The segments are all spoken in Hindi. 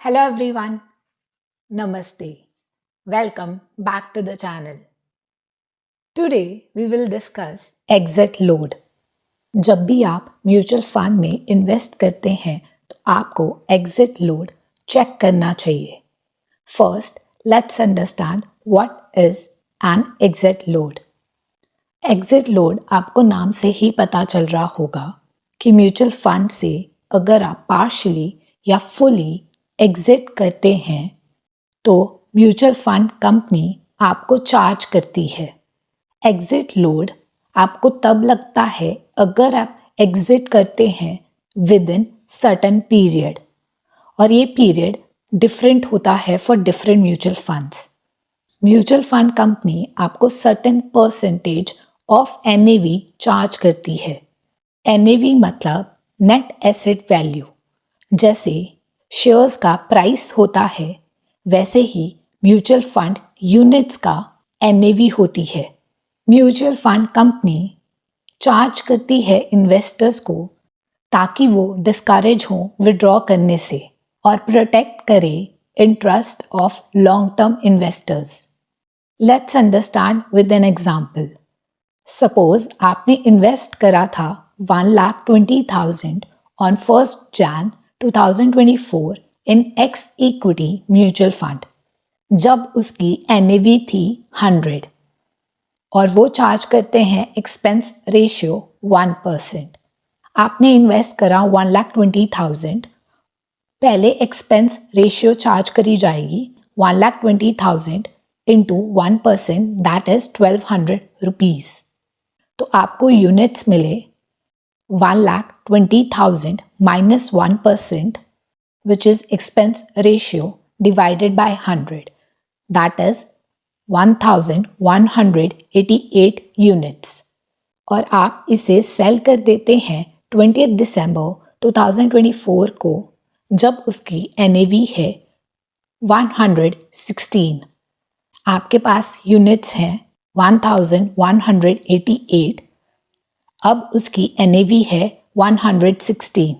Hello everyone, Namaste. Welcome back to the channel. Today we will discuss exit load. जब भी आप म्यूचुअल फंड में इन्वेस्ट करते हैं तो आपको एग्जिट लोड चेक करना चाहिए. First, let's understand what is an exit load. Exit load आपको नाम से ही पता चल रहा होगा कि म्यूचुअल फंड से अगर आप पार्शियली या फुली एग्जिट करते हैं तो म्यूचुअल फंड कंपनी आपको चार्ज करती है. एग्जिट लोड आपको तब लगता है अगर आप एग्जिट करते हैं विद इन सर्टन पीरियड, और ये पीरियड डिफरेंट होता है for different mutual funds. Mutual fund company आपको certain percentage of NAV charge करती है. एनएवी मतलब नेट एसेट वैल्यू. जैसे शेयर्स का प्राइस होता है वैसे ही म्यूचुअल फंड यूनिट्स का एनएवी होती है. म्यूचुअल फंड कंपनी चार्ज करती है इन्वेस्टर्स को ताकि वो डिस्करेज हों विड्रॉ करने से और प्रोटेक्ट करे interest of long term investors. Let's understand with an example. Suppose आपने इन्वेस्ट करा था 1,20,000 on 1st Jan 2024 in x equity mutual fund जब उसकी एनएवी थी 100 और वो चार्ज करते हैं एक्सपेंस रेशियो 1%. आपने इन्वेस्ट करा 1,20,000. पहले एक्सपेंस रेशियो चार्ज करी जाएगी 1,20,000 इंटू 1%, दैट इज 1,200 रुपीज़. तो आपको यूनिट्स मिले 1,20,000 minus 1%, which is expense ratio divided by 100, that is 1,188 units. और आप इसे सेल कर देते हैं 20 दिसंबर 2024 को जब उसकी एनएवी है 116. आपके पास यूनिट्स हैं 1,188. अब उसकी एनएवी है 116.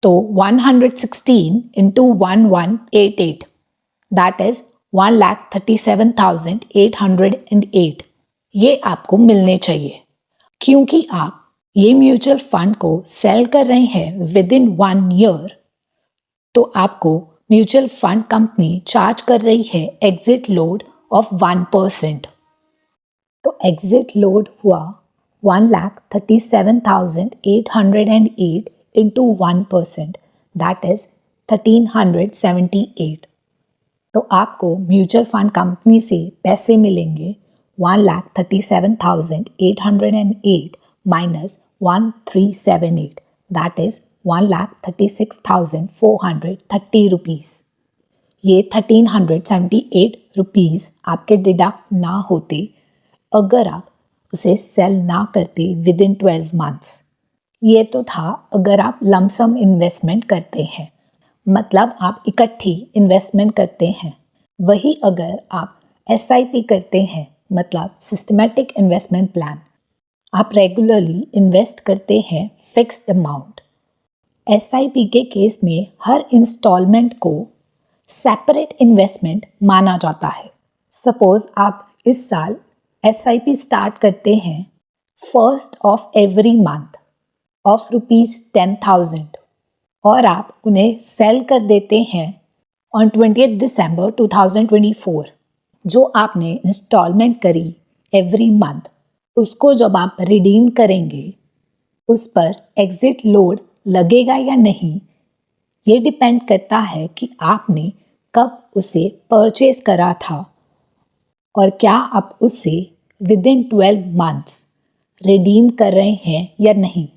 तो 116 इंटू 1188, दैट इज 1,37,808. ये आपको मिलने चाहिए. क्योंकि आप ये म्यूचुअल फंड को सेल कर रहे हैं विद इन 1 ईयर, तो आपको म्यूचुअल फंड कंपनी चार्ज कर रही है एग्जिट लोड ऑफ 1%. तो एग्जिट लोड हुआ 1,37,808 into 1%, that is 1,378. तो आपको म्यूचुअल फंड कंपनी से पैसे मिलेंगे 1,37,808 माइनस 1,378, दैट इज 1,36,430 रुपीज़. ये 1,378 रुपीज़ आपके डिडक्ट ना होते अगर आप उसे सेल ना करते विद इन 12 मंथ्स. ये तो था अगर आप लमसम इन्वेस्टमेंट करते हैं, मतलब आप इकट्ठी इन्वेस्टमेंट करते हैं. वही अगर आप एसआईपी करते हैं, मतलब सिस्टमैटिक इन्वेस्टमेंट प्लान, आप रेगुलरली इन्वेस्ट करते हैं फिक्स्ड अमाउंट. एसआईपी के केस में हर इंस्टॉलमेंट को सेपरेट इन्वेस्टमेंट माना जाता है. सपोज आप इस साल एसआईपी स्टार्ट करते हैं 1st of every month of ₹10,000 और आप उन्हें सेल कर देते हैं ऑन 20 दिसंबर 2024. जो आपने इंस्टॉलमेंट करी एवरी मंथ, उसको जब आप रिडीम करेंगे उस पर एग्जिट लोड लगेगा या नहीं, ये डिपेंड करता है कि आपने कब उसे परचेज करा था और क्या आप उसे विद इन 12 मंथ्स रिडीम कर रहे हैं या नहीं.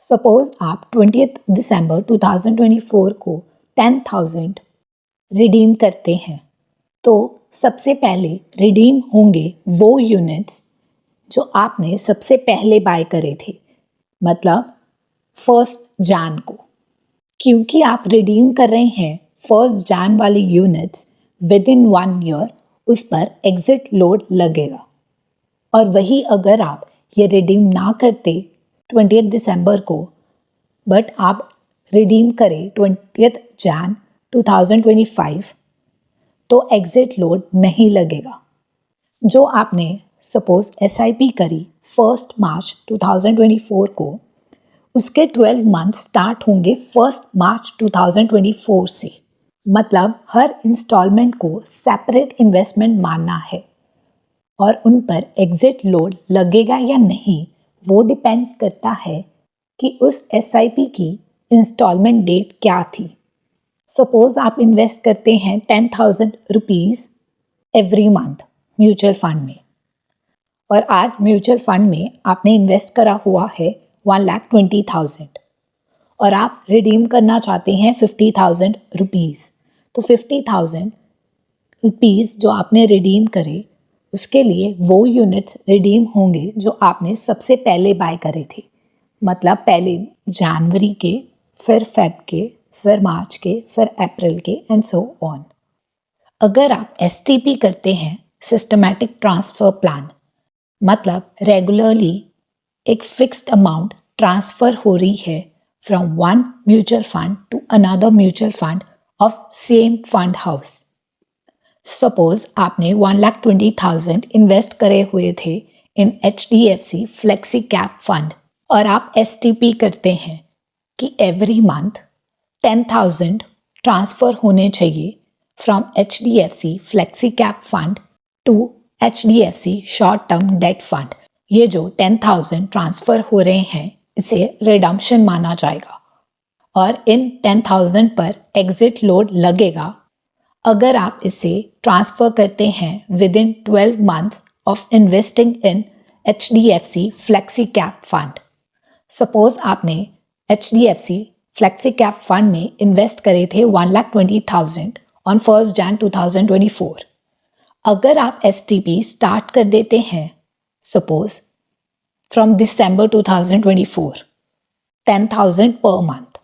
सपोज आप 20 दिसंबर 2024 को 10,000 रिडीम करते हैं, तो सबसे पहले रिडीम होंगे वो यूनिट्स जो आपने सबसे पहले बाय करे थे, मतलब 1st Jan को. क्योंकि आप रिडीम कर रहे हैं 1st Jan वाली यूनिट्स विद इन 1 ईयर, उस पर एग्जिट लोड लगेगा. और वही अगर आप ये रिडीम ना करते 20 दिसंबर को, बट आप रिडीम करें 20 Jan 2025 तो एग्जिट लोड नहीं लगेगा। जो आपने सपोज SIP करी 1 मार्च 2024 को, उसके 12 मंथ स्टार्ट होंगे 1 मार्च 2024 से। मतलब हर इंस्टॉलमेंट को सेपरेट इन्वेस्टमेंट मानना है और उन पर एग्जिट लोड लगेगा या नहीं वो डिपेंड करता है कि उस SIP की इंस्टॉलमेंट डेट क्या थी। सपोज आप इन्वेस्ट करते हैं 10,000 rupees every month mutual fund में, और आज म्यूचुअल फंड में आपने इन्वेस्ट करा हुआ है 1,20,000 और आप रिडीम करना चाहते हैं 50,000 रुपीज़। तो 50,000 रुपीज़ जो आपने रिडीम करे उसके लिए वो यूनिट्स रिडीम होंगे जो आपने सबसे पहले बाय करे थे। मतलब पहले जनवरी के, फिर फेब के, फिर मार्च के, फिर अप्रैल के एंड सो ऑन। अगर आप STP करते हैं, सिस्टमैटिक ट्रांसफ़र प्लान, मतलब रेगुलरली एक फिक्स्ड अमाउंट ट्रांसफ़र हो रही है from one mutual fund to another mutual fund of same fund house. Suppose आपने 1,20,000 इन्वेस्ट करे हुए थे in HDFC flexi cap fund और आप STP करते हैं कि एवरी मंथ 10,000 ट्रांसफ़र होने चाहिए from HDFC flexi cap fund to HDFC short term debt fund. ये जो 10,000 ट्रांसफ़र हो रहे हैं इसे रिडम्पशन माना जाएगा और इन 10,000 पर एग्जिट लोड लगेगा अगर आप इसे ट्रांसफ़र करते हैं with in 12 months of investing in HDFC flexi cap fund. Suppose आपने HDFC फ्लेक्सी कैप फंड में इन्वेस्ट करे थे 1,20,000 ऑन 1 Jan 2024। अगर आप STP स्टार्ट कर देते हैं suppose from December 2024 10,000 per month,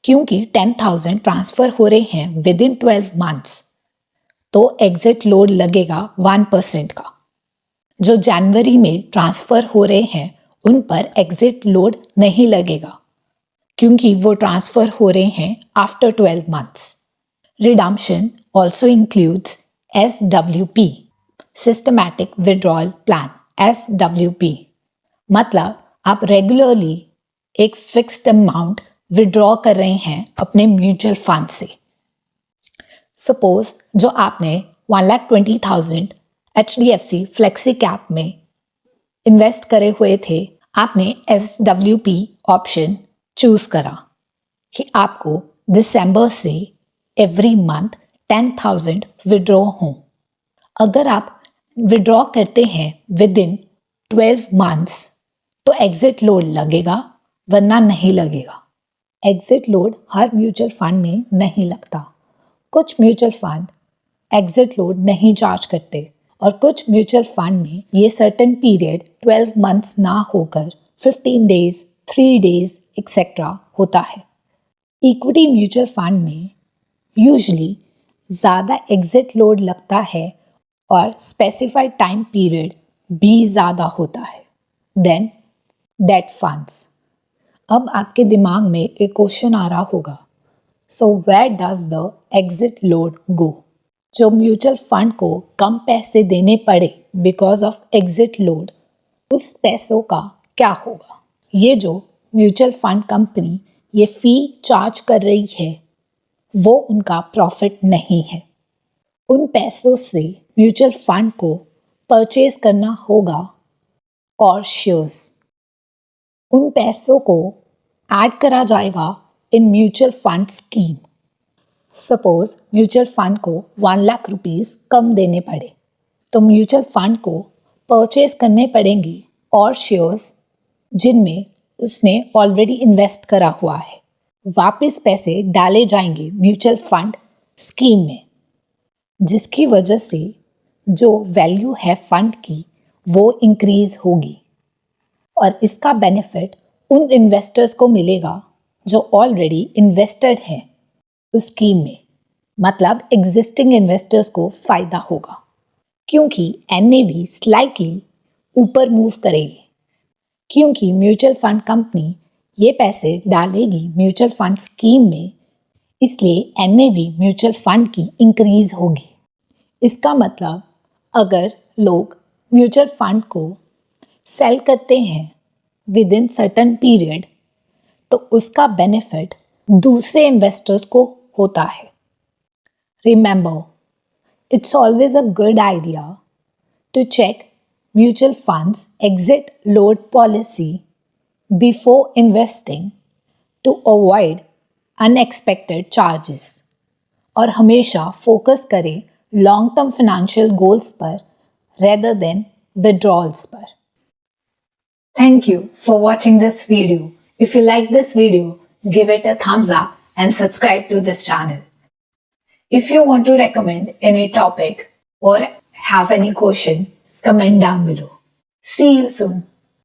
क्योंकि 10,000 ट्रांसफ़र हो रहे हैं विद इन 12 मंथ्स तो एग्जिट लोड लगेगा 1% का। जो जनवरी में ट्रांसफ़र हो रहे हैं उन पर एग्जिट लोड नहीं लगेगा क्योंकि वो ट्रांसफ़र हो रहे हैं after 12 months. Redemption also includes SWP, systematic withdrawal plan, SWP। मतलब आप रेगुलरली एक फिक्स्ड अमाउंट विड्रॉ कर रहे हैं अपने म्यूचुअल फंड से। सपोज जो आपने 1,20,000 HDFC फ्लेक्सी कैप में इन्वेस्ट करे हुए थे, आपने SWP ऑप्शन चूज करा कि आपको दिसंबर से एवरी मंथ 10,000 विड्रॉ हों। अगर आप विड्रॉ करते हैं विद इन 12 मंथ्स तो एग्जिट लोड लगेगा, वरना नहीं लगेगा। एग्जिट लोड हर म्यूचुअल फंड में नहीं लगता। कुछ म्यूचुअल फंड एग्जिट लोड नहीं चार्ज करते और कुछ म्यूचुअल फंड में ये सर्टेन पीरियड 12 मंथ्स ना होकर 15 डेज, 3 डेज एक्सेट्रा होता है। इक्विटी म्यूचुअल फंड में यूजुअली ज़्यादा एग्जिट लोड लगता है और स्पेसिफाइड टाइम पीरियड भी ज़्यादा होता है देन डेट फंड्स। अब आपके दिमाग में एक क्वेश्चन आ रहा होगा, so where does the exit load go? जो म्यूचुअल फंड को कम पैसे देने पड़े बिकॉज ऑफ एग्जिट लोड, उस पैसों का क्या होगा? ये जो म्यूचुअल फंड कंपनी ये फ़ी चार्ज कर रही है वो उनका प्रॉफिट नहीं है। उन पैसों से म्यूचुअल फंड को परचेज करना होगा और शेयर्स। उन पैसों को ऐड करा जाएगा in mutual fund scheme. Suppose mutual fund को 1 लाख रुपीज़ कम देने पड़े तो म्यूचुअल फंड को परचेज करने पड़ेंगे और शेयर्स जिनमें उसने ऑलरेडी इन्वेस्ट करा हुआ है। वापस पैसे डाले जाएंगे म्यूचुअल फंड स्कीम में, जिसकी वजह से जो वैल्यू है फंड की वो इंक्रीज होगी और इसका बेनिफिट उन इन्वेस्टर्स को मिलेगा जो ऑलरेडी इन्वेस्टेड हैं उस स्कीम में। मतलब एग्जिस्टिंग इन्वेस्टर्स को फ़ायदा होगा क्योंकि NAV स्लाइटली ऊपर मूव करेगी, क्योंकि म्यूचुअल फंड कंपनी ये पैसे डालेगी म्यूचुअल फंड स्कीम में इसलिए एनएवी म्यूचुअल फंड की इंक्रीज होगी। इसका मतलब अगर लोग म्यूचुअल फंड को सेल करते हैं विद इन सर्टन पीरियड तो उसका बेनिफिट दूसरे इन्वेस्टर्स को होता है। Remember, it's always a good idea to check mutual funds exit load policy before investing to avoid unexpected charges और हमेशा फोकस करें लॉन्ग टर्म फाइनेंशियल गोल्स पर rather than withdrawals पर। Thank you for watching this video. If you like this video, give it a thumbs up and subscribe to this channel. If you want to recommend any topic or have any question, comment down below. See you soon.